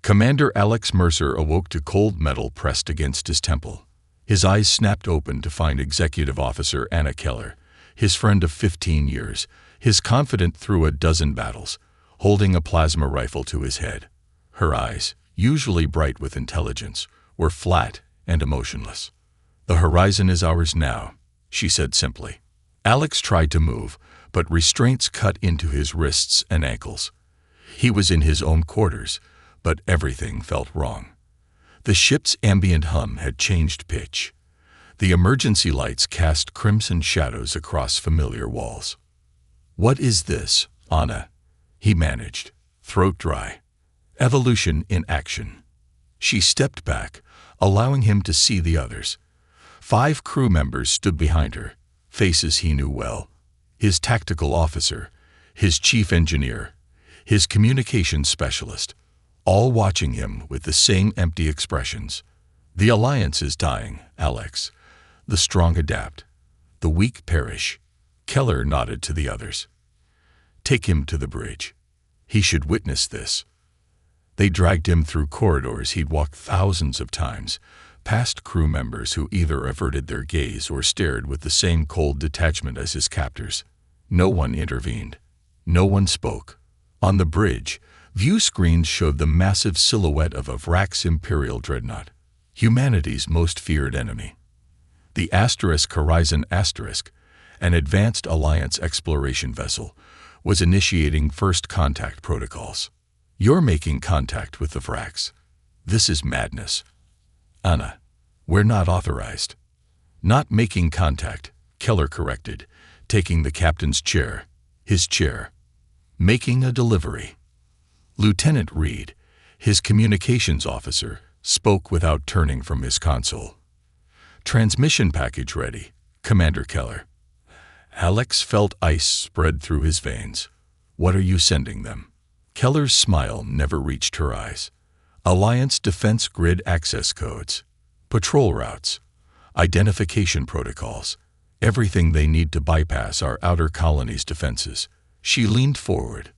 Commander Alex Mercer awoke to cold metal pressed against his temple. His eyes snapped open to find Executive Officer Anna Keller, his friend of 15 years, his confidant through a dozen battles, holding a plasma rifle to his head. Her eyes, usually bright with intelligence, were flat and emotionless. "The horizon is ours now," she said simply. Alex tried to move, but restraints cut into his wrists and ankles. He was in his own quarters, but everything felt wrong. The ship's ambient hum had changed pitch. The emergency lights cast crimson shadows across familiar walls. "What is this, Anna?" he managed, throat dry. "Evolution in action." She stepped back, allowing him to see the others. 5 crew members stood behind her, faces he knew well. His tactical officer, his chief engineer, his communications specialist, all watching him with the same empty expressions. "The Alliance is dying, Alex. The strong adapt. The weak perish." Keller nodded to the others. "Take him to the bridge. He should witness this." They dragged him through corridors he'd walked thousands of times, past crew members who either averted their gaze or stared with the same cold detachment as his captors. No one intervened. No one spoke. On the bridge, view screens showed the massive silhouette of a Vrax Imperial dreadnought, humanity's most feared enemy. The Horizon Asterisk, an advanced Alliance exploration vessel, was initiating first contact protocols. "You're making contact with the Vrax. This is madness." "Anna, we're not authorized." "Not making contact," Keller corrected, taking the captain's chair, his chair. "Making a delivery." Lieutenant Reed, his communications officer, spoke without turning from his console. "Transmission package ready, Commander Keller." Alex felt ice spread through his veins. "What are you sending them?" Keller's smile never reached her eyes. "Alliance Defense Grid access codes, patrol routes, identification protocols, everything they need to bypass our outer colony's defenses." She leaned forward.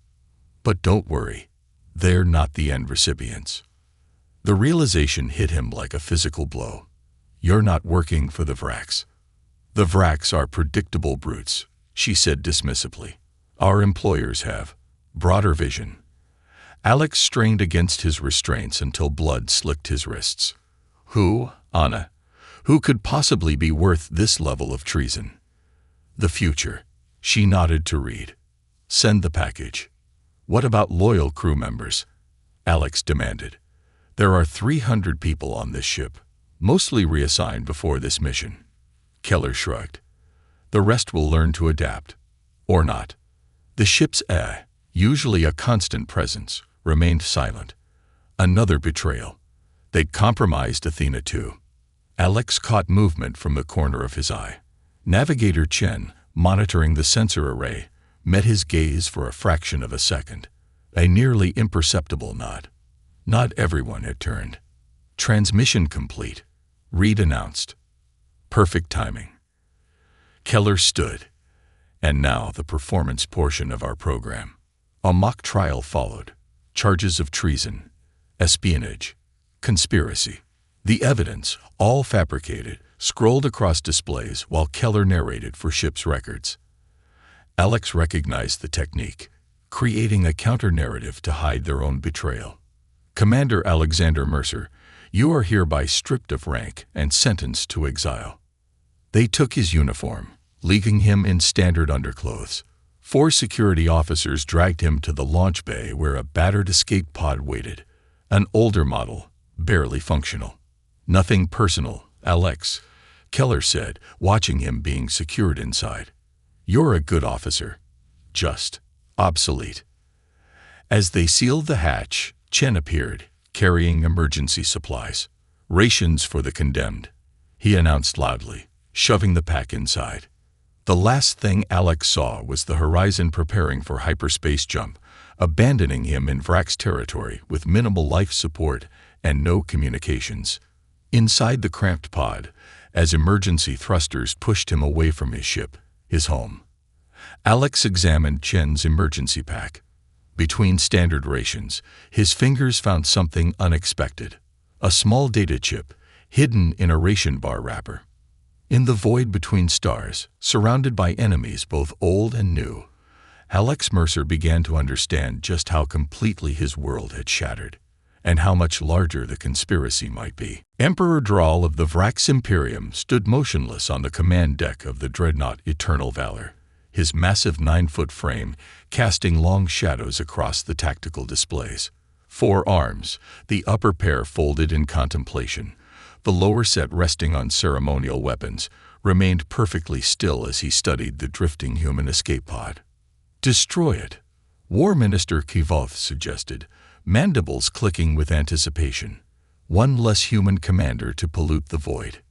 "But don't worry, they're not the end recipients." The realization hit him like a physical blow. "You're not working for the Vrax." "The Vrax are predictable brutes," she said dismissively. "Our employers have broader vision." Alex strained against his restraints until blood slicked his wrists. "Who, Anna? Who could possibly be worth this level of treason?" "The future," she nodded to Reed. "Send the package." "What about loyal crew members?" Alex demanded. "There are 300 people on this ship, mostly reassigned before this mission." Keller shrugged. "The rest will learn to adapt. Or not." The ship's usually a constant presence, remained silent. Another betrayal. They'd compromised Athena too. Alex caught movement from the corner of his eye. Navigator Chen, monitoring the sensor array, met his gaze for a fraction of a second. A nearly imperceptible nod. Not everyone had turned. "Transmission complete," Reed announced. "Perfect timing." Keller stood. "And now the performance portion of our program." A mock trial followed. Charges of treason, espionage, conspiracy. The evidence, all fabricated, scrolled across displays while Keller narrated for ship's records. Alex recognized the technique, creating a counter-narrative to hide their own betrayal. "Commander Alexander Mercer, you are hereby stripped of rank and sentenced to exile." They took his uniform, leaving him in standard underclothes. 4 security officers dragged him to the launch bay where a battered escape pod waited, an older model, barely functional. "Nothing personal, Alex," Keller said, watching him being secured inside. "You're a good officer. Just obsolete." As they sealed the hatch, Chen appeared, carrying emergency supplies. "Rations for the condemned," he announced loudly, shoving the pack inside. The last thing Alex saw was the Horizon preparing for hyperspace jump, abandoning him in Vrax territory with minimal life support and no communications. Inside the cramped pod, as emergency thrusters pushed him away from his ship, his home, Alex examined Chen's emergency pack. Between standard rations, his fingers found something unexpected. A small data chip, hidden in a ration bar wrapper. In the void between stars, surrounded by enemies both old and new, Alex Mercer began to understand just how completely his world had shattered, and how much larger the conspiracy might be. Emperor Draal of the Vrax Imperium stood motionless on the command deck of the dreadnought Eternal Valor, his massive 9-foot frame casting long shadows across the tactical displays. 4 arms, the upper pair folded in contemplation, the lower set resting on ceremonial weapons, remained perfectly still as he studied the drifting human escape pod. "Destroy it," War Minister Kivoth suggested, mandibles clicking with anticipation. One less human commander to pollute the void.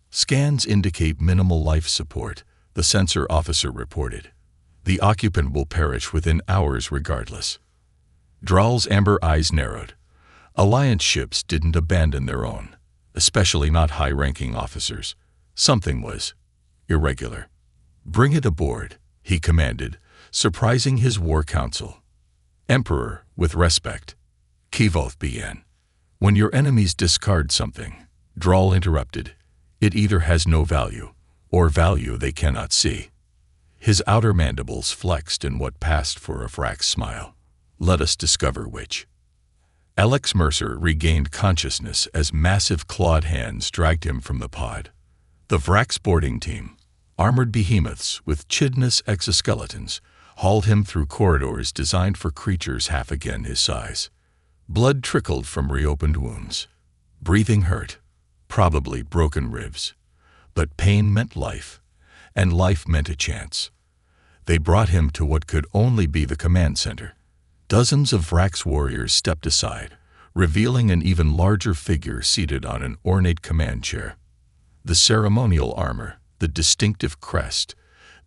"Scans indicate minimal life support," the sensor officer reported. "The occupant will perish within hours regardless." Draal's amber eyes narrowed. Alliance ships didn't abandon their own, especially not high-ranking officers. Something was irregular. "Bring it aboard," he commanded, surprising his war council. "Emperor, with respect," Kivoth began. "When your enemies discard something," Draal interrupted, "it either has no value, or value they cannot see." His outer mandibles flexed in what passed for a Vrax smile. "Let us discover which." Alex Mercer regained consciousness as massive clawed hands dragged him from the pod. The Vrax boarding team, armored behemoths with chidnous exoskeletons, hauled him through corridors designed for creatures half again his size. Blood trickled from reopened wounds. Breathing hurt, probably broken ribs. But pain meant life, and life meant a chance. They brought him to what could only be the command center. Dozens of Vrax warriors stepped aside, revealing an even larger figure seated on an ornate command chair. The ceremonial armor, the distinctive crest,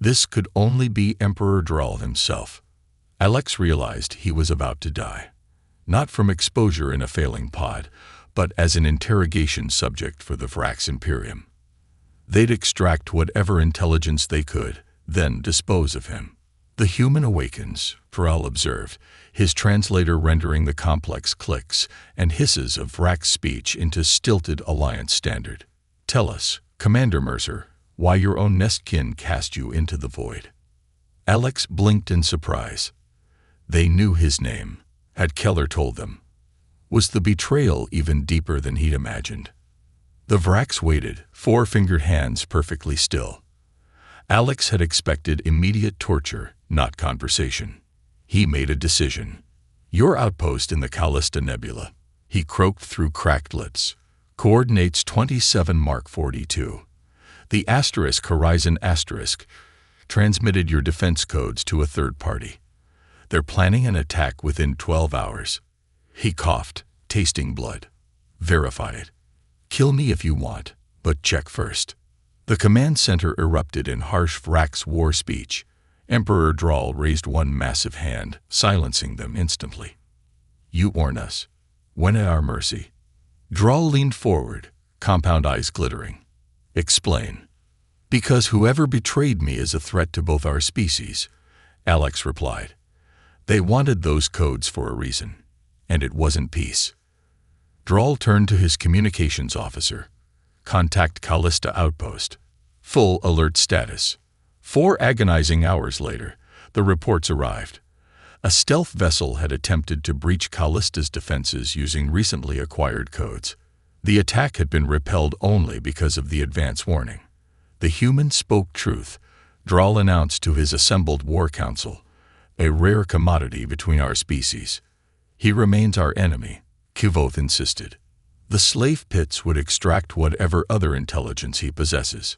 this could only be Emperor Draal himself. Alex realized he was about to die. Not from exposure in a failing pod, but as an interrogation subject for the Vrax Imperium. They'd extract whatever intelligence they could, then dispose of him. "The human awakens," Draal observed, his translator rendering the complex clicks and hisses of Vrax speech into stilted Alliance standard. "Tell us, Commander Mercer, why your own nestkin cast you into the void." Alex blinked in surprise. They knew his name, had Keller told them. Was the betrayal even deeper than he'd imagined? The Vrax waited, 4-fingered hands perfectly still. Alex had expected immediate torture, not conversation. He made a decision. "Your outpost in the Callista Nebula," he croaked through cracked lips. "Coordinates 27 Mark 42. The *Horizon*, transmitted your defense codes to a third party. They're planning an attack within 12 hours. He coughed, tasting blood. "Verify it. Kill me if you want, but check first." The command center erupted in harsh Vrax war speech. Emperor Draal raised one massive hand, silencing them instantly. "You warn us. When at our mercy." Draal leaned forward, compound eyes glittering. "Explain." "Because whoever betrayed me is a threat to both our species," Alex replied. "They wanted those codes for a reason, and it wasn't peace." Draal turned to his communications officer. "Contact Callista Outpost. Full alert status." 4 agonizing hours later, the reports arrived. A stealth vessel had attempted to breach Callista's defenses using recently acquired codes. The attack had been repelled only because of the advance warning. The human spoke truth, Draal announced to his assembled war council. "A rare commodity between our species. He remains our enemy," Kivoth insisted. "The slave pits would extract whatever other intelligence he possesses."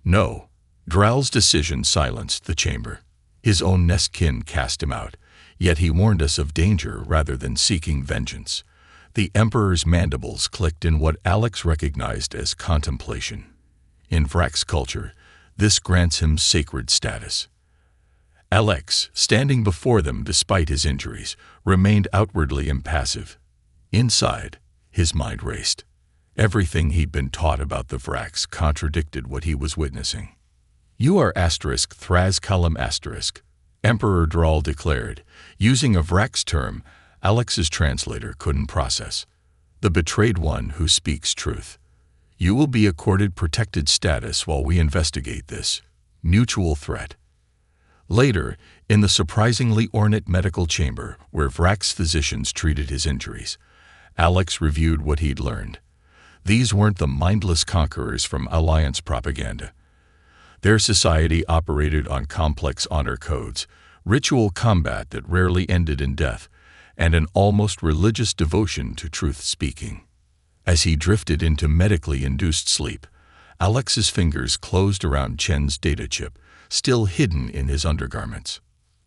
"No." Draal's decision silenced the chamber. His own nestkin cast him out, yet he warned us of danger rather than seeking vengeance. The Emperor's mandibles clicked in what Alex recognized as contemplation. In Vrax culture, this grants him sacred status. Alex, standing before them despite his injuries, remained outwardly impassive. Inside, his mind raced. Everything he'd been taught about the Vrax contradicted what he was witnessing. "You are *Thraz Kalam*, Emperor Drawl declared, using a Vrax term Alex's translator couldn't process. The betrayed one who speaks truth. You will be accorded protected status while we investigate this. Mutual threat. Later, in the surprisingly ornate medical chamber where Vrax physicians treated his injuries, Alex reviewed what he'd learned. These weren't the mindless conquerors from Alliance propaganda. Their society operated on complex honor codes, ritual combat that rarely ended in death, and an almost religious devotion to truth-speaking. As he drifted into medically induced sleep, Alex's fingers closed around Chen's data chip, still hidden in his undergarments.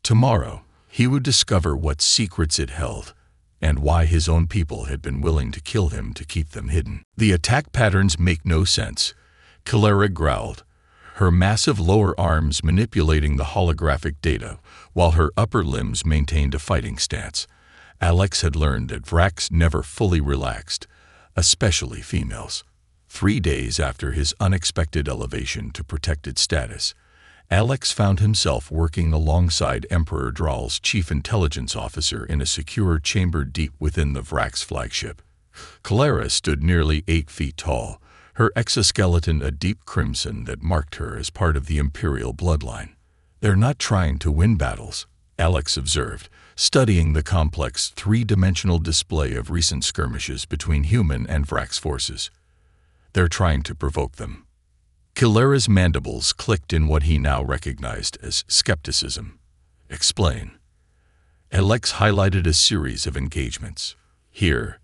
Tomorrow, he would discover what secrets it held, and why his own people had been willing to kill him to keep them hidden. The attack patterns make no sense, Clara growled, her massive lower arms manipulating the holographic data, while her upper limbs maintained a fighting stance. Alex had learned that Vrax never fully relaxed, especially females. 3 days after his unexpected elevation to protected status, Alex found himself working alongside Emperor Drawl's chief intelligence officer in a secure chamber deep within the Vrax flagship. Clara stood nearly 8 feet tall, her exoskeleton a deep crimson that marked her as part of the Imperial bloodline. They're not trying to win battles, Alex observed, studying the complex three-dimensional display of recent skirmishes between human and Vrax forces. They're trying to provoke them. Clara's mandibles clicked in what he now recognized as skepticism. Explain. Alex highlighted a series of engagements. Here,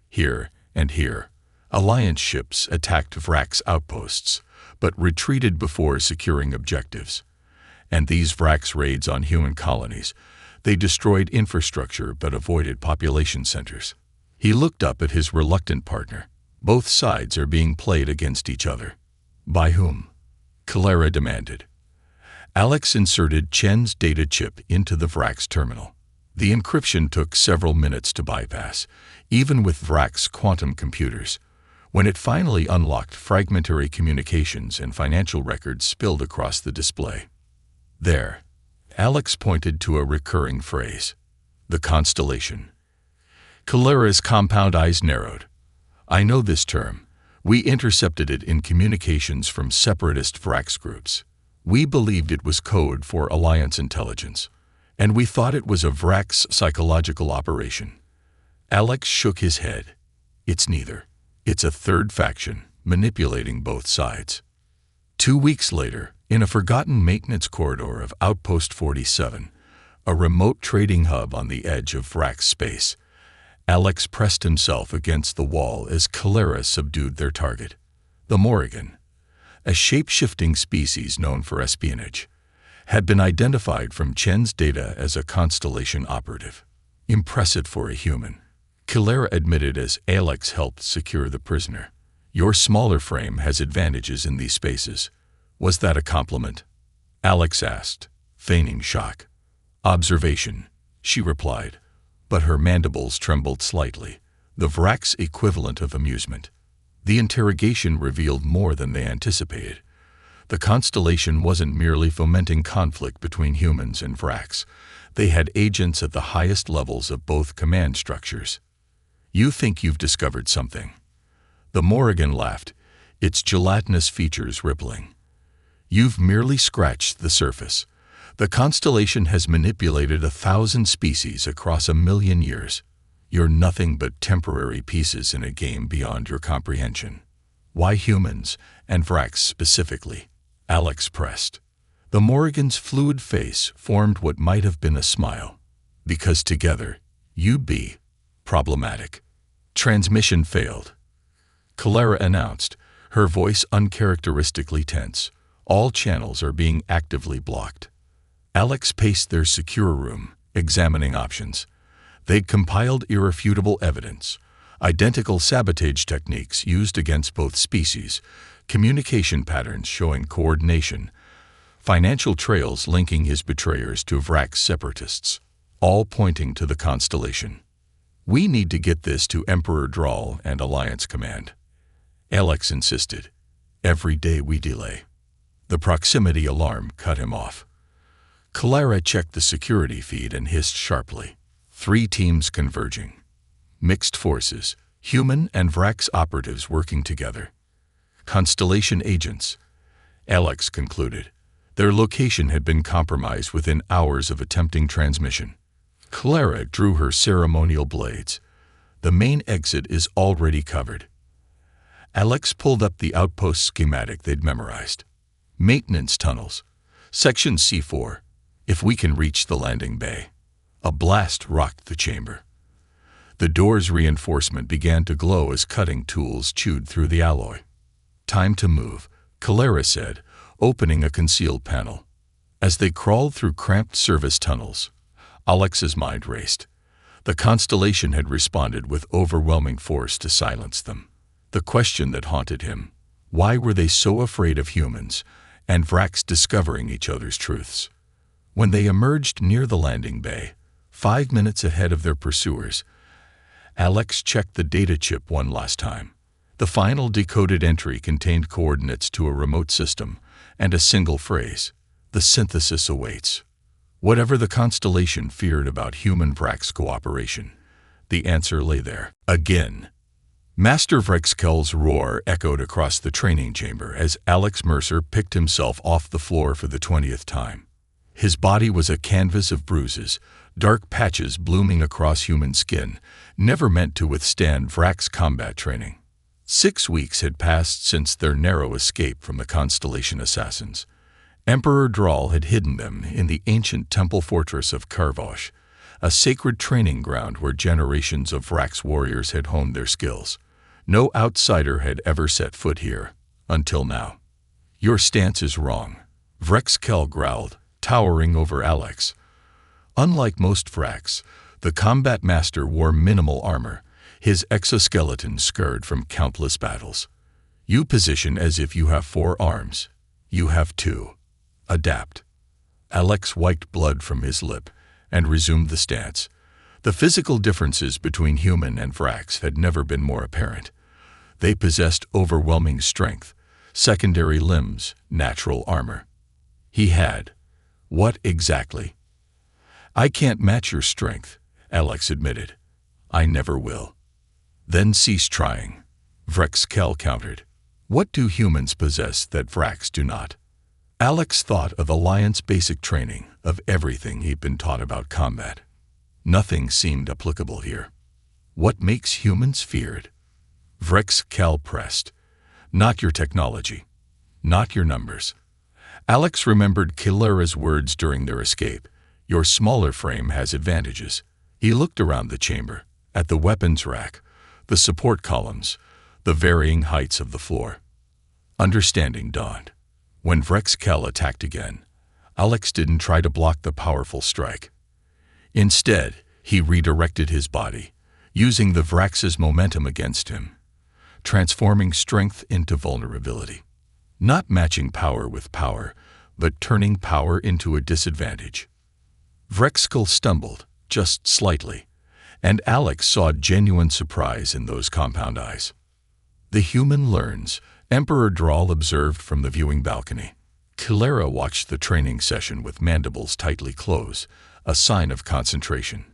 and here. Alliance ships attacked Vrax outposts, but retreated before securing objectives. And these Vrax raids on human colonies, they destroyed infrastructure but avoided population centers. He looked up at his reluctant partner. Both sides are being played against each other. By whom? Clara demanded. Alex inserted Chen's data chip into the Vrax terminal. The encryption took several minutes to bypass, even with Vrax quantum computers. When it finally unlocked, fragmentary communications and financial records spilled across the display. There, Alex pointed to a recurring phrase. The constellation. Clara's compound eyes narrowed. I know this term. We intercepted it in communications from separatist Vrax groups. We believed it was code for Alliance intelligence, and we thought it was a Vrax psychological operation. Alex shook his head. It's neither. It's a third faction, manipulating both sides. 2 weeks later, in a forgotten maintenance corridor of Outpost 47, a remote trading hub on the edge of Vrax space, Alex pressed himself against the wall as Clara subdued their target. The Morrigan, a shape-shifting species known for espionage, had been identified from Chen's data as a constellation operative. Impressive for a human, Clara admitted as Alex helped secure the prisoner. Your smaller frame has advantages in these spaces. Was that a compliment? Alex asked, feigning shock. Observation, she replied, but her mandibles trembled slightly, the Vrax equivalent of amusement. The interrogation revealed more than they anticipated. The constellation wasn't merely fomenting conflict between humans and Vrax. They had agents at the highest levels of both command structures. You think you've discovered something. The Morrigan laughed, its gelatinous features rippling. You've merely scratched the surface. The constellation has manipulated 1,000 species across 1,000,000 years. You're nothing but temporary pieces in a game beyond your comprehension. Why humans, and Vrax specifically? Alex pressed. The Morrigan's fluid face formed what might have been a smile. Because together, you'd be problematic. Transmission failed. Clara announced, her voice uncharacteristically tense. All channels are being actively blocked. Alex paced their secure room, examining options. They'd compiled irrefutable evidence, identical sabotage techniques used against both species, communication patterns showing coordination, financial trails linking his betrayers to Vrax separatists, all pointing to the constellation. We need to get this to Emperor Drawl and Alliance Command. Alex insisted. Every day we delay. The proximity alarm cut him off. Clara checked the security feed and hissed sharply. 3 teams converging. Mixed forces, human and Vrax operatives working together. Constellation agents, Alex concluded. Their location had been compromised within hours of attempting transmission. Clara drew her ceremonial blades. The main exit is already covered. Alex pulled up the outpost schematic they'd memorized. Maintenance tunnels. Section C4. If we can reach the landing bay. A blast rocked the chamber. The door's reinforcement began to glow as cutting tools chewed through the alloy. Time to move, Clara said, opening a concealed panel. As they crawled through cramped service tunnels, Alex's mind raced. The Constellation had responded with overwhelming force to silence them. The question that haunted him, why were they so afraid of humans and Vrax discovering each other's truths? When they emerged near the landing bay, 5 minutes ahead of their pursuers, Alex checked the data chip one last time. The final decoded entry contained coordinates to a remote system and a single phrase: the synthesis awaits. Whatever the Constellation feared about human-Vrax cooperation, the answer lay there. Again. Master Vrexkel's roar echoed across the training chamber as Alex Mercer picked himself off the floor for the 20th time. His body was a canvas of bruises, dark patches blooming across human skin, never meant to withstand Vrax combat training. 6 weeks had passed since their narrow escape from the Constellation assassins. Emperor Draal had hidden them in the ancient temple fortress of Karvosh, a sacred training ground where generations of Vrax warriors had honed their skills. No outsider had ever set foot here, until now. Your stance is wrong, Vrexkel growled, towering over Alex. Unlike most Vrax, the combat master wore minimal armor, his exoskeleton scarred from countless battles. You position as if you have 4 arms. You have 2. Adapt. Alex wiped blood from his lip and resumed the stance. The physical differences between human and Vrax had never been more apparent. They possessed overwhelming strength, secondary limbs, natural armor. He had. What exactly? I can't match your strength, Alex admitted. I never will. Then cease trying, Vrexkel countered. What do humans possess that Vrax do not? Alex thought of Alliance basic training, of everything he'd been taught about combat. Nothing seemed applicable here. What makes humans feared? Vrexkel pressed. Not your technology. Not your numbers. Alex remembered Clara's words during their escape. Your smaller frame has advantages. He looked around the chamber, at the weapons rack, the support columns, the varying heights of the floor. Understanding dawned. When Vrexkel attacked again, Alex didn't try to block the powerful strike. Instead, he redirected his body, using the Vrax's momentum against him, transforming strength into vulnerability. Not matching power with power, but turning power into a disadvantage. Vrexkel stumbled, just slightly, and Alex saw genuine surprise in those compound eyes. The human learns, Emperor Draal observed from the viewing balcony. Clara watched the training session with mandibles tightly closed, a sign of concentration.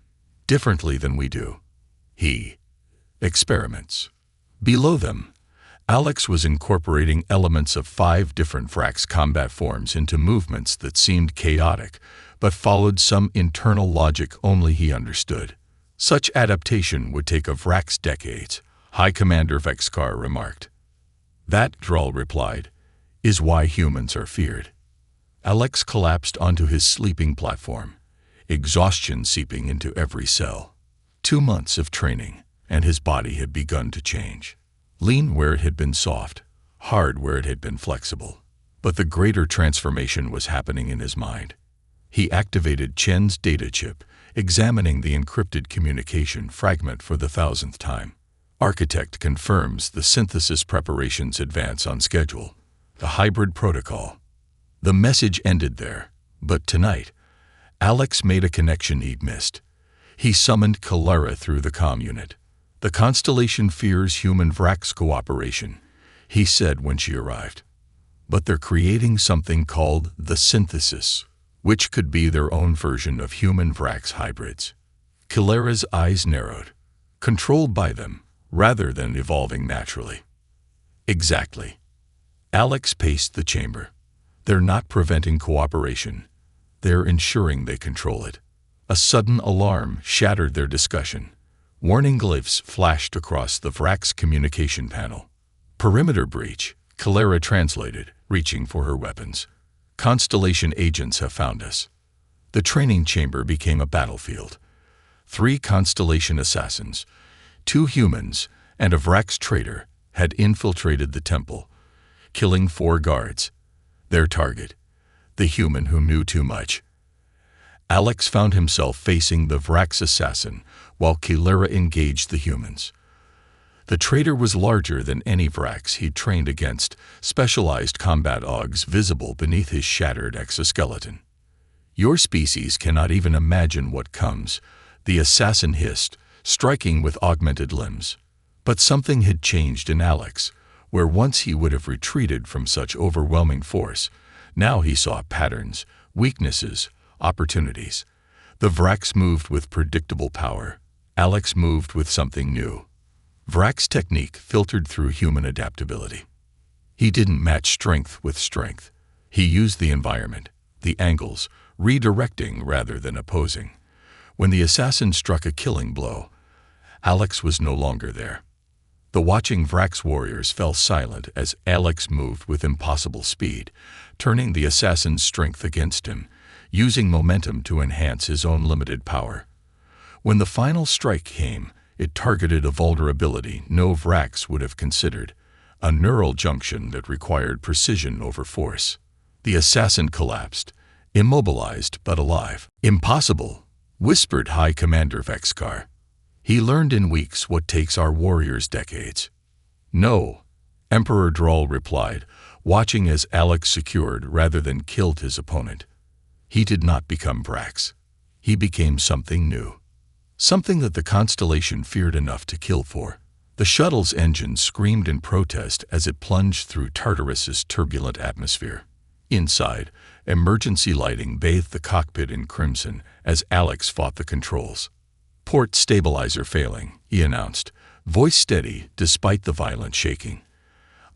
Differently than we do. He experiments. Below them, Alex was incorporating elements of 5 different Vrax combat forms into movements that seemed chaotic, but followed some internal logic only he understood. Such adaptation would take a Vrax decades, High Commander Vexkar remarked. That, Draal replied, is why humans are feared. Alex collapsed onto his sleeping platform, exhaustion seeping into every cell. 2 months of training, and his body had begun to change. Lean where it had been soft, hard where it had been flexible. But the greater transformation was happening in his mind. He activated Chen's data chip, examining the encrypted communication fragment for the 1000th time. Architect confirms the synthesis preparations advance on schedule. The hybrid protocol. The message ended there, but tonight, Alex made a connection he'd missed. He summoned Clara through the comm unit. The Constellation fears human Vrax cooperation, he said when she arrived. But they're creating something called the synthesis, which could be their own version of human Vrax hybrids. Kalera's eyes narrowed. Controlled by them, rather than evolving naturally. Exactly. Alex paced the chamber. They're not preventing cooperation. They're ensuring they control it. A sudden alarm shattered their discussion. Warning glyphs flashed across the Vrax communication panel. Perimeter breach, Kalera translated, reaching for her weapons. Constellation agents have found us. The training chamber became a battlefield. 3 Constellation assassins, 2 humans, and a Vrax traitor had infiltrated the temple, killing 4 guards. Their target, the human who knew too much. Alex found himself facing the Vrax assassin while Kalera engaged the humans. The traitor was larger than any Vrax he'd trained against, specialized combat augs visible beneath his shattered exoskeleton. Your species cannot even imagine what comes, the assassin hissed, striking with augmented limbs. But something had changed in Alex, where once he would have retreated from such overwhelming force. Now he saw patterns, weaknesses, opportunities. The Vrax moved with predictable power. Alex moved with something new. Vrax technique filtered through human adaptability. He didn't match strength with strength. He used the environment, the angles, redirecting rather than opposing. When the assassin struck a killing blow, Alex was no longer there. The watching Vrax warriors fell silent as Alex moved with impossible speed, turning the assassin's strength against him, using momentum to enhance his own limited power. When the final strike came, it targeted a vulnerability no Vrax would have considered, a neural junction that required precision over force. The assassin collapsed, immobilized but alive. "Impossible," whispered High Commander Vexkar. "He learned in weeks what takes our warriors decades." "No," Emperor Droll replied, watching as Alex secured rather than killed his opponent. He did not become Vrax. He became something new. Something that the Constellation feared enough to kill for. The shuttle's engine screamed in protest as it plunged through Tartarus's turbulent atmosphere. Inside, emergency lighting bathed the cockpit in crimson as Alex fought the controls. "Port stabilizer failing," he announced, voice steady despite the violent shaking.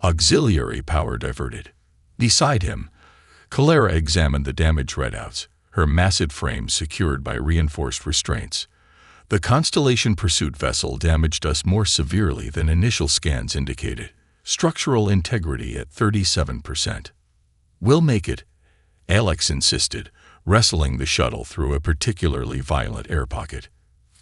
"Auxiliary power diverted." Beside him, Kalera examined the damage readouts, her massive frame secured by reinforced restraints. "The Constellation pursuit vessel damaged us more severely than initial scans indicated. Structural integrity at 37%. "We'll make it," Alex insisted, wrestling the shuttle through a particularly violent air pocket.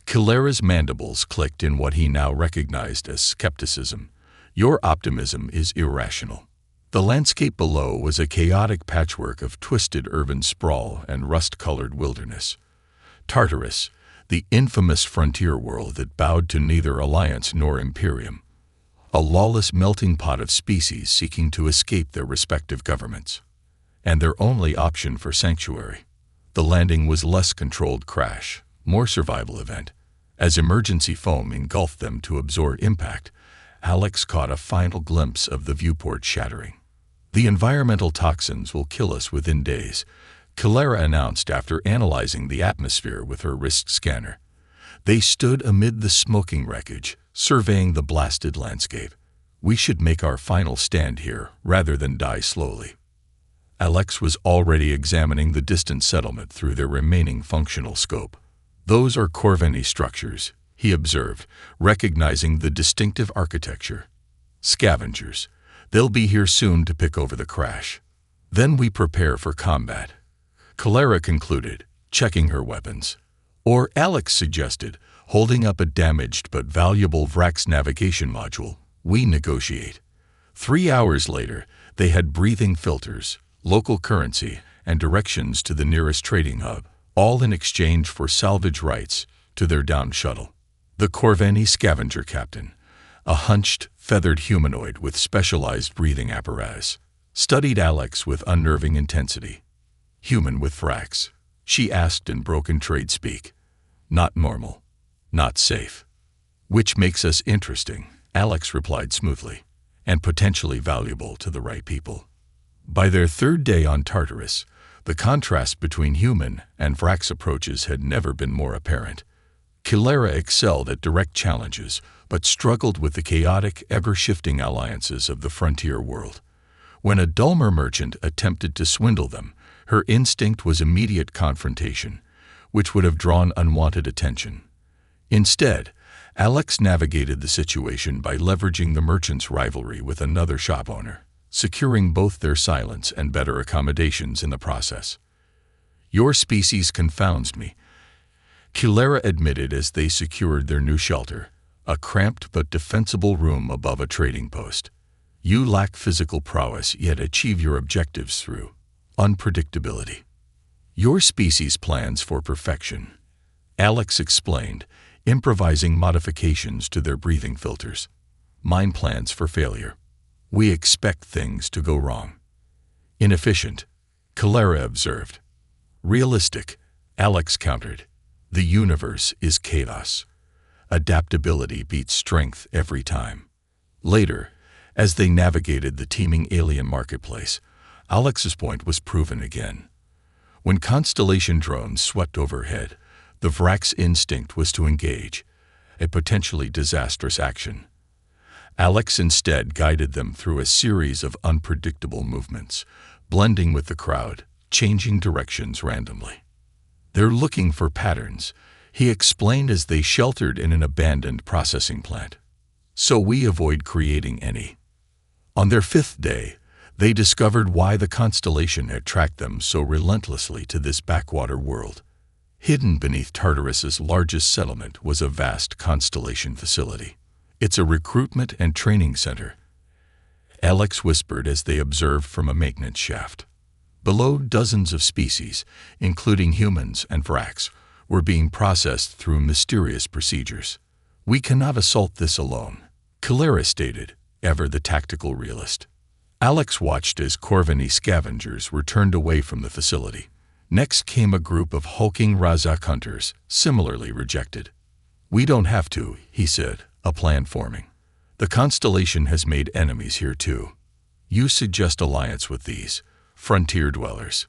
Kalera's mandibles clicked in what he now recognized as skepticism. "Your optimism is irrational." The landscape below was a chaotic patchwork of twisted urban sprawl and rust-colored wilderness. Tartarus, the infamous frontier world that bowed to neither alliance nor imperium. A lawless melting pot of species seeking to escape their respective governments. And their only option for sanctuary. The landing was less controlled crash, more survival event. As emergency foam engulfed them to absorb impact, Alex caught a final glimpse of the viewport shattering. "The environmental toxins will kill us within days," Kalera announced after analyzing the atmosphere with her wrist scanner. They stood amid the smoking wreckage, surveying the blasted landscape. "We should make our final stand here rather than die slowly." Alex was already examining the distant settlement through their remaining functional scope. "Those are Corveni structures," he observed, recognizing the distinctive architecture. "Scavengers. They'll be here soon to pick over the crash. Then we prepare for combat," Kalera concluded, checking her weapons. Or Alex suggested, holding up a damaged but valuable Vrax navigation module. "We negotiate." 3 hours later, they had breathing filters, local currency, and directions to the nearest trading hub, all in exchange for salvage rights to their downed shuttle. The Corveni scavenger captain, a hunched, feathered humanoid with specialized breathing apparatus, studied Alex with unnerving intensity. "Human with Vrax?" she asked in broken trade speak. "Not normal. Not safe." "Which makes us interesting," Alex replied smoothly, "and potentially valuable to the right people." By their 3rd day on Tartarus, The contrast between human and Vrax approaches had never been more apparent. Kilera excelled at direct challenges, but struggled with the chaotic, ever-shifting alliances of the frontier world. When a Dulmer merchant attempted to swindle them, her instinct was immediate confrontation, which would have drawn unwanted attention. Instead, Alex navigated the situation by leveraging the merchant's rivalry with another shop owner, securing both their silence and better accommodations in the process. "Your species confounds me," Kilera admitted as they secured their new shelter, a cramped but defensible room above a trading post. "You lack physical prowess, yet achieve your objectives through unpredictability. Your species plans for perfection," Alex explained, improvising modifications to their breathing filters. "Mine plans for failure. We expect things to go wrong." "Inefficient," Kilera observed. "Realistic," Alex countered. "The universe is chaos. Adaptability beats strength every time." Later, as they navigated the teeming alien marketplace, Alex's point was proven again. When Constellation drones swept overhead, the Vrax instinct was to engage, a potentially disastrous action. Alex instead guided them through a series of unpredictable movements, blending with the crowd, changing directions randomly. "They're looking for patterns," he explained as they sheltered in an abandoned processing plant. "So we avoid creating any." On their fifth day, they discovered why the Constellation had tracked them so relentlessly to this backwater world. Hidden beneath Tartarus's largest settlement was a vast Constellation facility. "It's a recruitment and training center," Alex whispered as they observed from a maintenance shaft. Below, dozens of species, including humans and Vrax, were being processed through mysterious procedures. "We cannot assault this alone," Kilera stated, ever the tactical realist. Alex watched as Corvini scavengers were turned away from the facility. Next came a group of hulking Razak hunters, similarly rejected. "We don't have to," he said, a plan forming. "The Constellation has made enemies here too. You suggest alliance with these frontier dwellers."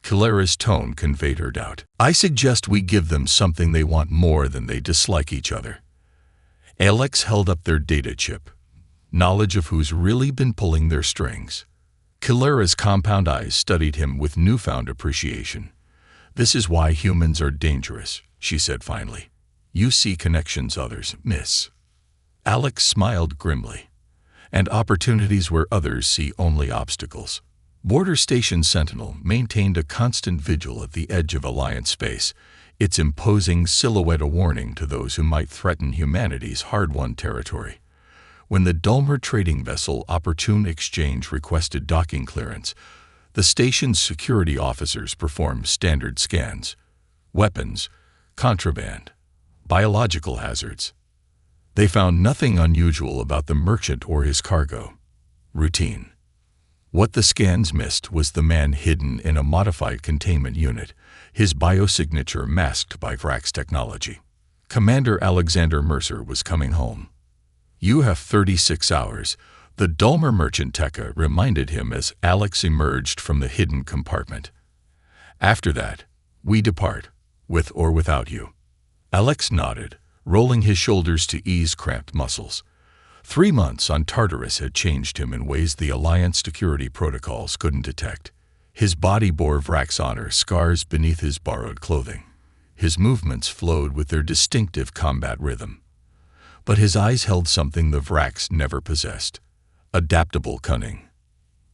Kilera's tone conveyed her doubt. "I suggest we give them something they want more than they dislike each other." Alex held up their data chip, knowledge of who's really been pulling their strings. Kilera's compound eyes studied him with newfound appreciation. "This is why humans are dangerous," she said finally. "You see connections others miss." Alex smiled grimly. "And opportunities where others see only obstacles." Border Station Sentinel maintained a constant vigil at the edge of Alliance space, its imposing silhouette a warning to those who might threaten humanity's hard-won territory. When the Dulmer trading vessel Opportune Exchange requested docking clearance, the station's security officers performed standard scans. Weapons, contraband, biological hazards. They found nothing unusual about the merchant or his cargo. Routine. What the scans missed was the man hidden in a modified containment unit, his biosignature masked by Vrax technology. Commander Alexander Mercer was coming home. "You have 36 hours, the Dulmer merchant Tekka reminded him as Alex emerged from the hidden compartment. "After that, we depart, with or without you." Alex nodded, rolling his shoulders to ease cramped muscles. 3 months on Tartarus had changed him in ways the Alliance security protocols couldn't detect. His body bore Vrax honor scars beneath his borrowed clothing. His movements flowed with their distinctive combat rhythm. But his eyes held something the Vrax never possessed: adaptable cunning.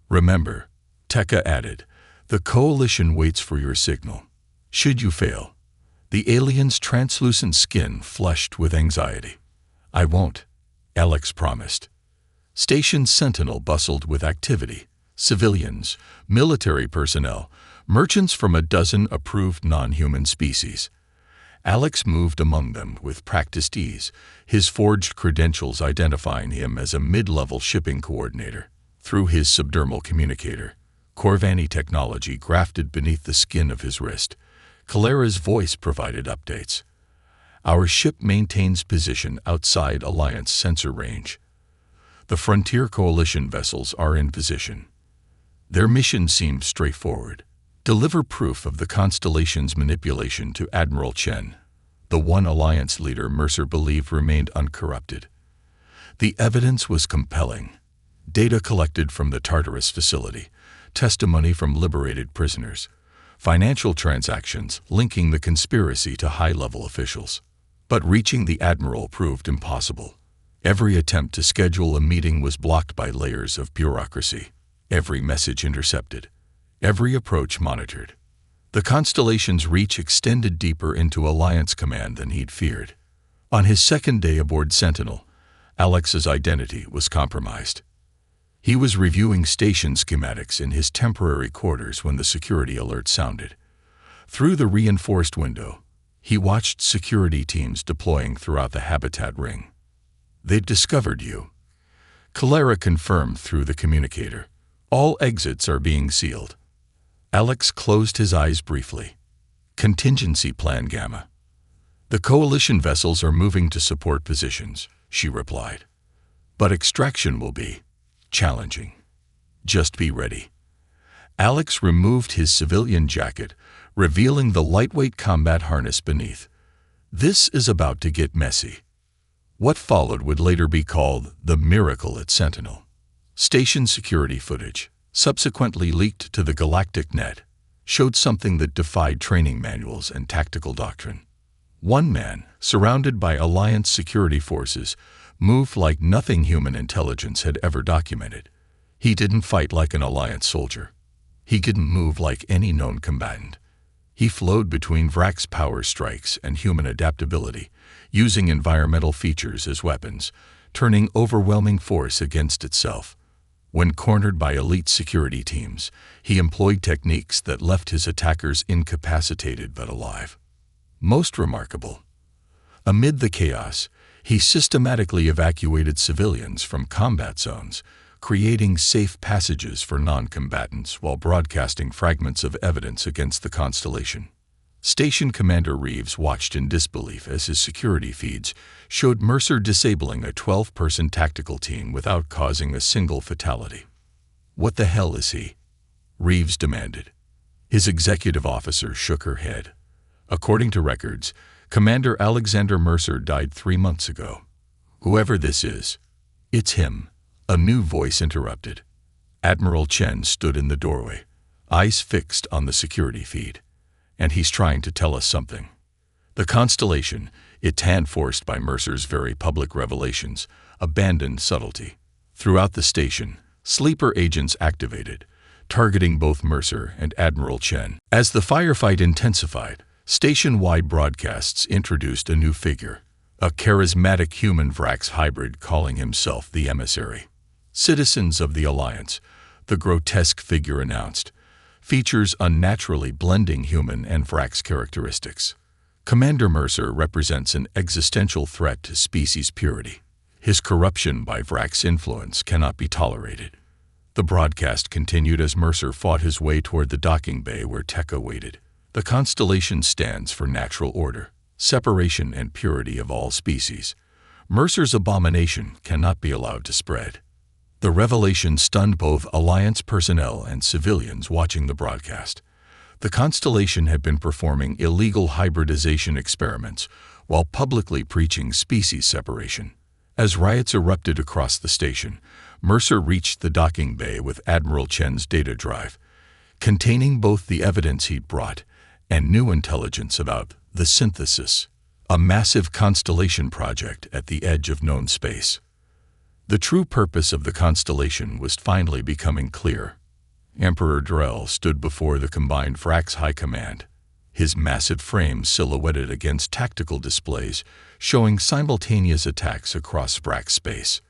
"Remember," Tekka added, "the Coalition waits for your signal. Should you fail." The alien's translucent skin flushed with anxiety. "I won't," Alex promised. Station Sentinel bustled with activity. Civilians, military personnel, merchants from a dozen approved non-human species. Alex moved among them with practiced ease, his forged credentials identifying him as a mid-level shipping coordinator. Through his subdermal communicator, Corvani technology grafted beneath the skin of his wrist, Kilera's voice provided updates. "Our ship maintains position outside Alliance sensor range. The Frontier Coalition vessels are in position." Their mission seemed straightforward: Deliver proof of the constellation's manipulation to Admiral Chen, the one Alliance leader Mercer believed remained uncorrupted. The evidence was compelling. Data collected from the Tartarus facility, testimony from liberated prisoners, financial transactions linking the conspiracy to high-level officials. But reaching the Admiral proved impossible. Every attempt to schedule a meeting was blocked by layers of bureaucracy, every message intercepted, every approach monitored. The Constellation's reach extended deeper into Alliance command than he'd feared. On his second day aboard Sentinel, Alex's identity was compromised. He was reviewing station schematics in his temporary quarters when the security alert sounded. Through the reinforced window, he watched security teams deploying throughout the habitat ring. "They'd discovered you," Calera confirmed through the communicator. "All exits are being sealed." Alex closed his eyes briefly. "Contingency Plan Gamma. The Coalition vessels are moving to support positions," she replied. "But extraction will be challenging. Just be ready." Alex removed his civilian jacket, revealing the lightweight combat harness beneath. This is about to get messy. What followed would later be called the Miracle at Sentinel. Station security footage, subsequently leaked to the Galactic net, showed something that defied training manuals and tactical doctrine. One man, surrounded by Alliance security forces, moved like nothing human intelligence had ever documented. He didn't fight like an Alliance soldier. He didn't move like any known combatant. He flowed between Vrak's power strikes and human adaptability, using environmental features as weapons, turning overwhelming force against itself. When cornered by elite security teams, he employed techniques that left his attackers incapacitated but alive. Most remarkable, amid the chaos, he systematically evacuated civilians from combat zones, creating safe passages for non-combatants while broadcasting fragments of evidence against the Constellation. Station Commander Reeves watched in disbelief as his security feeds showed Mercer disabling a 12-person tactical team without causing a single fatality. "What the hell is he?" Reeves demanded. His executive officer shook her head. "According to records, Commander Alexander Mercer died 3 months ago. Whoever this is, it's him." A new voice interrupted. Admiral Chen stood in the doorway, eyes fixed on the security feed. "And he's trying to tell us something." The Constellation, its hand forced by Mercer's very public revelations, abandoned subtlety. Throughout the station, sleeper agents activated, targeting both Mercer and Admiral Chen. As the firefight intensified, station-wide broadcasts introduced a new figure, a charismatic human Vrax hybrid calling himself the Emissary. "Citizens of the Alliance," the grotesque figure announced, features unnaturally blending human and Vrax characteristics. Commander Mercer represents an existential threat to species purity. His corruption by Vrax influence cannot be tolerated. The broadcast continued as Mercer fought his way toward the docking bay where Tekka waited. The Constellation stands for natural order, separation and purity of all species. Mercer's abomination cannot be allowed to spread. The revelation stunned both Alliance personnel and civilians watching the broadcast. The Constellation had been performing illegal hybridization experiments while publicly preaching species separation. As riots erupted across the station, Mercer reached the docking bay with Admiral Chen's data drive, containing both the evidence he'd brought and new intelligence about the Synthesis, a massive Constellation project at the edge of known space. The true purpose of the Constellation was finally becoming clear. Emperor Drell stood before the combined Vrax High Command, his massive frame silhouetted against tactical displays showing simultaneous attacks across Vrax space.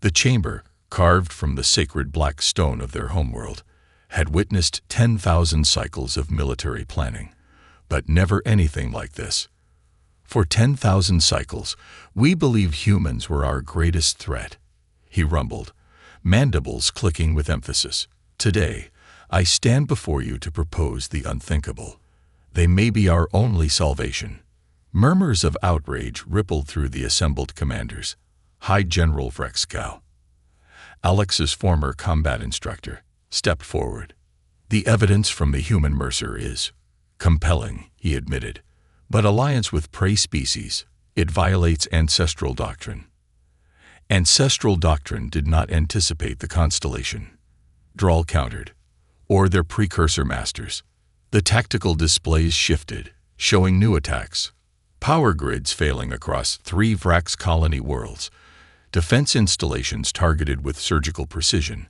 The chamber, carved from the sacred black stone of their homeworld, had witnessed 10,000 cycles of military planning, but never anything like this. "For 10,000 cycles, we believed humans were our greatest threat," he rumbled, mandibles clicking with emphasis. "Today, I stand before you to propose the unthinkable. They may be our only salvation." Murmurs of outrage rippled through the assembled commanders. High General Vrexkow, Alex's former combat instructor, stepped forward. The evidence from the human Mercer is compelling, he admitted. But alliance with prey species, it violates ancestral doctrine. Ancestral doctrine did not anticipate the constellation, Drall countered, or their precursor masters. The tactical displays shifted, showing new attacks. Power grids failing across 3 Vrax colony worlds, defense installations targeted with surgical precision,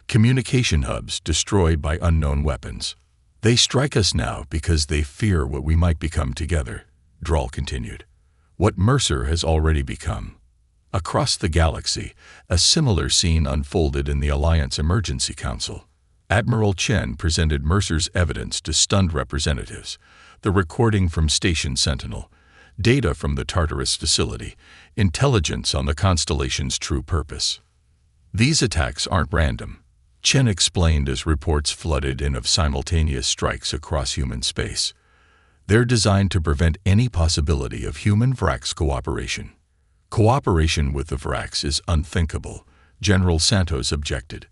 communication hubs destroyed by unknown weapons. They strike us now because they fear what we might become together, Drall continued. What Mercer has already become. Across the galaxy, a similar scene unfolded in the Alliance Emergency Council. Admiral Chen presented Mercer's evidence to stunned representatives, the recording from Station Sentinel, data from the Tartarus facility, intelligence on the constellation's true purpose. These attacks aren't random, Chen explained as reports flooded in of simultaneous strikes across human space. They're designed to prevent any possibility of human-Vrax cooperation. Cooperation with the Vrax is unthinkable, General Santos objected.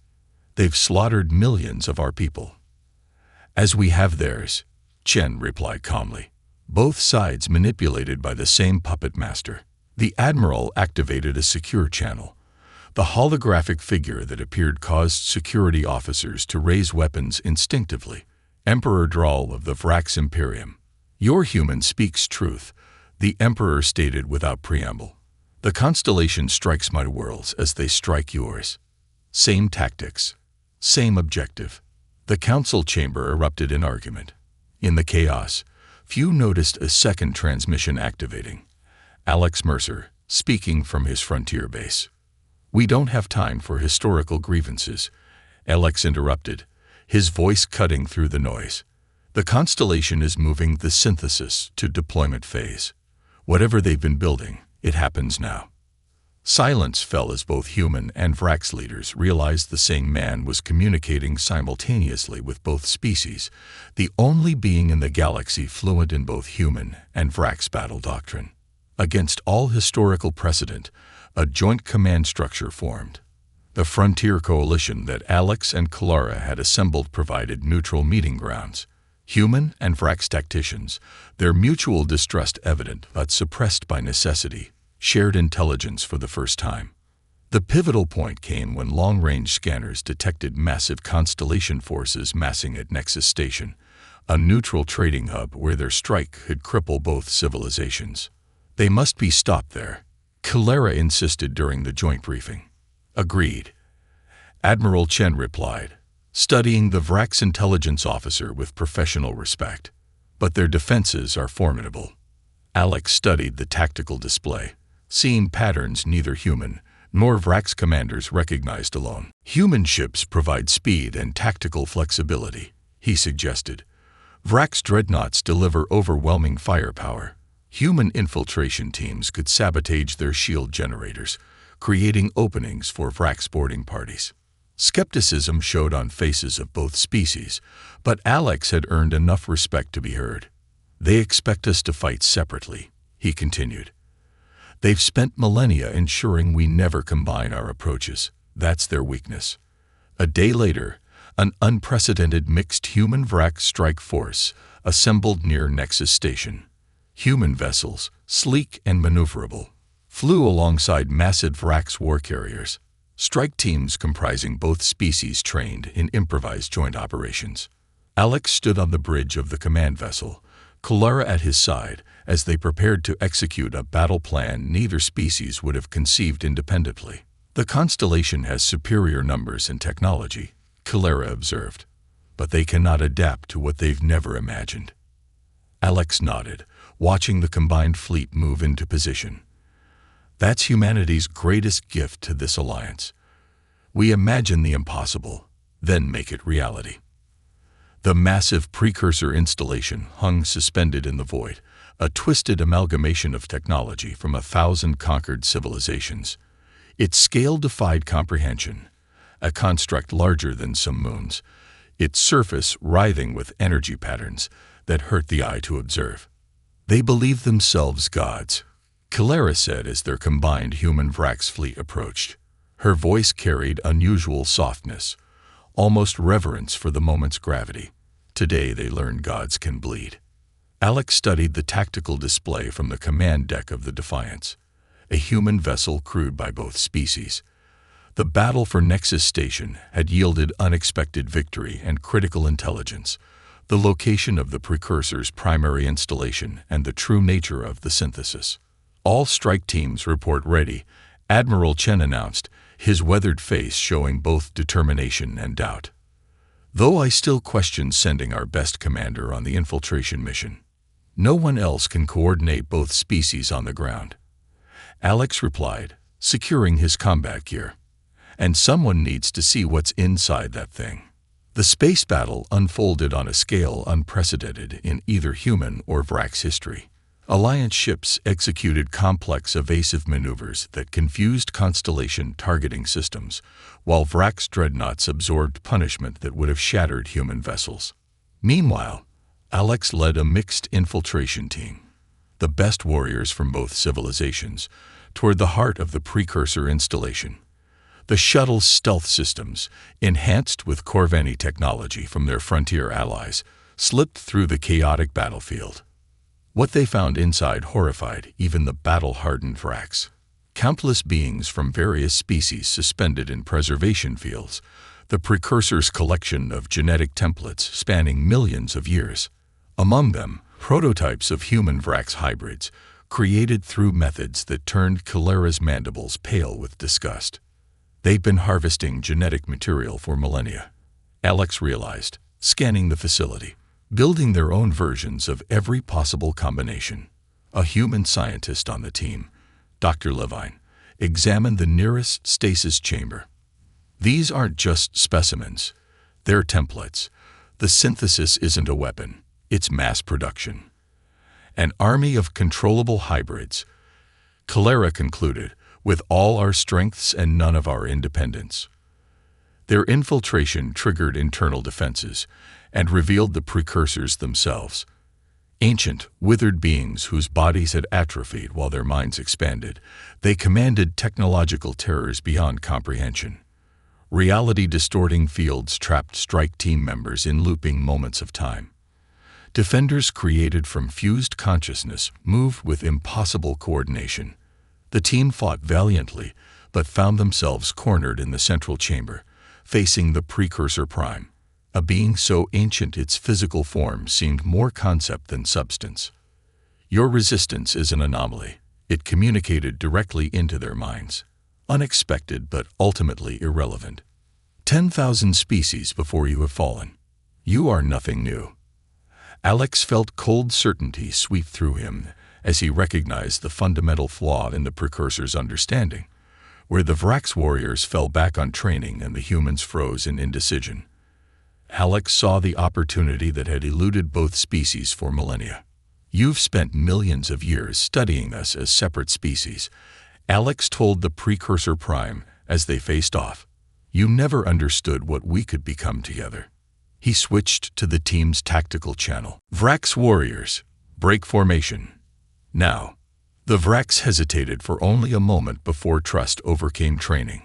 They've slaughtered millions of our people. As we have theirs, Chen replied calmly. Both sides manipulated by the same puppet master. The Admiral activated a secure channel. The holographic figure that appeared caused security officers to raise weapons instinctively. Emperor Drall of the Vrax Imperium. Your human speaks truth, the Emperor stated without preamble. The constellation strikes my worlds as they strike yours. Same tactics. Same objective. The council chamber erupted in argument. In the chaos, few noticed a second transmission activating. Alex Mercer, speaking from his frontier base. We don't have time for historical grievances, Alex interrupted, his voice cutting through the noise. The constellation is moving the synthesis to deployment phase. Whatever they've been building, it happens now. Silence fell as both human and Vrax leaders realized the same man was communicating simultaneously with both species, the only being in the galaxy fluent in both human and Vrax battle doctrine. Against all historical precedent, a joint command structure formed. The frontier coalition that Alex and Kalara had assembled provided neutral meeting grounds. Human and Vrax tacticians, their mutual distrust evident but suppressed by necessity, shared intelligence for the first time. The pivotal point came when long-range scanners detected massive constellation forces massing at Nexus Station, a neutral trading hub where their strike could cripple both civilizations. They must be stopped there, Kalara insisted during the joint briefing. Agreed. Admiral Chen replied, studying the Vrax intelligence officer with professional respect. But their defenses are formidable. Alex studied the tactical display, seeing patterns neither human nor Vrax commanders recognized alone. Human ships provide speed and tactical flexibility, he suggested. Vrax dreadnoughts deliver overwhelming firepower. Human infiltration teams could sabotage their shield generators, creating openings for Vrax boarding parties. Skepticism showed on faces of both species, but Alex had earned enough respect to be heard. They expect us to fight separately, he continued. They've spent millennia ensuring we never combine our approaches. That's their weakness. A day later, an unprecedented mixed human-Vrax strike force assembled near Nexus Station. Human vessels, sleek and maneuverable, flew alongside massive Vrax war carriers. Strike teams comprising both species trained in improvised joint operations. Alex stood on the bridge of the command vessel, Kalara at his side, as they prepared to execute a battle plan neither species would have conceived independently. The constellation has superior numbers and technology, Kalara observed, but they cannot adapt to what they've never imagined. Alex nodded, watching the combined fleet move into position. That's humanity's greatest gift to this alliance. We imagine the impossible, then make it reality. The massive precursor installation hung suspended in the void, a twisted amalgamation of technology from 1,000 conquered civilizations. Its scale defied comprehension, a construct larger than some moons, its surface writhing with energy patterns that hurt the eye to observe. They believe themselves gods, Kalara said as their combined human-Vrax fleet approached. Her voice carried unusual softness, almost reverence for the moment's gravity. Today they learn gods can bleed. Alex studied the tactical display from the command deck of the Defiance, a human vessel crewed by both species. The battle for Nexus Station had yielded unexpected victory and critical intelligence, the location of the precursor's primary installation and the true nature of the synthesis. All strike teams report ready, Admiral Chen announced, his weathered face showing both determination and doubt. Though I still question sending our best commander on the infiltration mission. No one else can coordinate both species on the ground. Alex replied, securing his combat gear. And someone needs to see what's inside that thing. The space battle unfolded on a scale unprecedented in either human or Vrax history. Alliance ships executed complex evasive maneuvers that confused Constellation targeting systems, while Vrax dreadnoughts absorbed punishment that would have shattered human vessels. Meanwhile, Alex led a mixed infiltration team, the best warriors from both civilizations, toward the heart of the precursor installation. The shuttle's stealth systems, enhanced with Corvani technology from their frontier allies, slipped through the chaotic battlefield. What they found inside horrified even the battle-hardened Vrax. Countless beings from various species suspended in preservation fields, the precursor's collection of genetic templates spanning millions of years. Among them, prototypes of human Vrax hybrids, created through methods that turned Kalera's mandibles pale with disgust. They've been harvesting genetic material for millennia, Alex realized, scanning the facility, building their own versions of every possible combination. A human scientist on the team, Dr. Levine, examined the nearest stasis chamber. These aren't just specimens, they're templates. The synthesis isn't a weapon, it's mass production. An army of controllable hybrids, Kalera concluded, with all our strengths and none of our independence. Their infiltration triggered internal defenses and revealed the precursors themselves. Ancient, withered beings whose bodies had atrophied while their minds expanded, they commanded technological terrors beyond comprehension. Reality-distorting fields trapped strike team members in looping moments of time. Defenders created from fused consciousness moved with impossible coordination. The team fought valiantly, but found themselves cornered in the central chamber, facing the Precursor Prime, a being so ancient its physical form seemed more concept than substance. Your resistance is an anomaly. It communicated directly into their minds. Unexpected but ultimately irrelevant. 10,000 species before you have fallen. You are nothing new. Alex felt cold certainty sweep through him as he recognized the fundamental flaw in the Precursor's understanding, where the Vrax warriors fell back on training and the humans froze in indecision. Alex saw the opportunity that had eluded both species for millennia. You've spent millions of years studying us as separate species, Alex told the Precursor Prime as they faced off. You never understood what we could become together. He switched to the team's tactical channel. Vrax warriors, break formation. Now, the Vrax hesitated for only a moment before trust overcame training.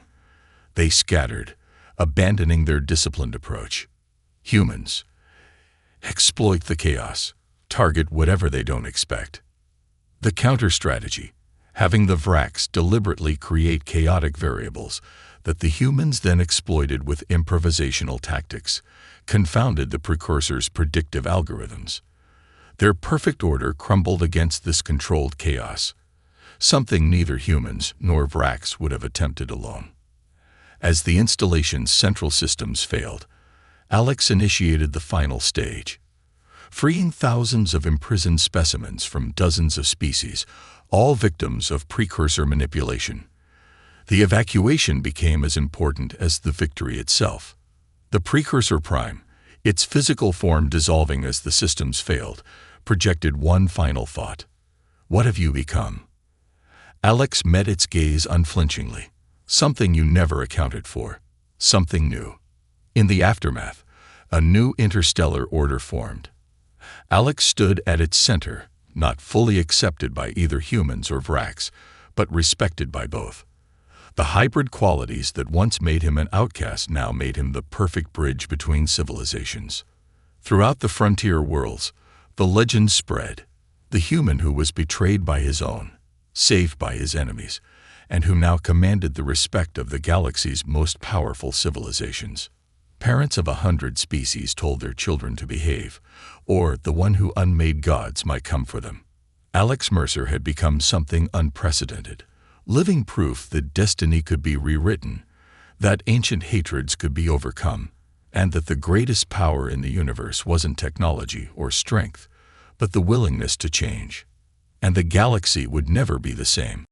They scattered, abandoning their disciplined approach. Humans, exploit the chaos, target whatever they don't expect. The counter-strategy, having the Vrax deliberately create chaotic variables that the humans then exploited with improvisational tactics, confounded the Precursor's predictive algorithms. Their perfect order crumbled against this controlled chaos, something neither humans nor Vrax would have attempted alone. As the installation's central systems failed, Alex initiated the final stage, freeing thousands of imprisoned specimens from dozens of species, all victims of precursor manipulation. The evacuation became as important as the victory itself. The Precursor Prime, its physical form dissolving as the systems failed, projected one final thought. What have you become? Alex met its gaze unflinchingly. Something you never accounted for. Something new. In the aftermath, a new interstellar order formed. Alex stood at its center, not fully accepted by either humans or Vrax, but respected by both. The hybrid qualities that once made him an outcast now made him the perfect bridge between civilizations. Throughout the frontier worlds, the legend spread. The human who was betrayed by his own, saved by his enemies, and who now commanded the respect of the galaxy's most powerful civilizations. Parents of 100 species told their children to behave, or the one who unmade gods might come for them. Alex Mercer had become something unprecedented, living proof that destiny could be rewritten, that ancient hatreds could be overcome, and that the greatest power in the universe wasn't technology or strength, but the willingness to change. And the galaxy would never be the same.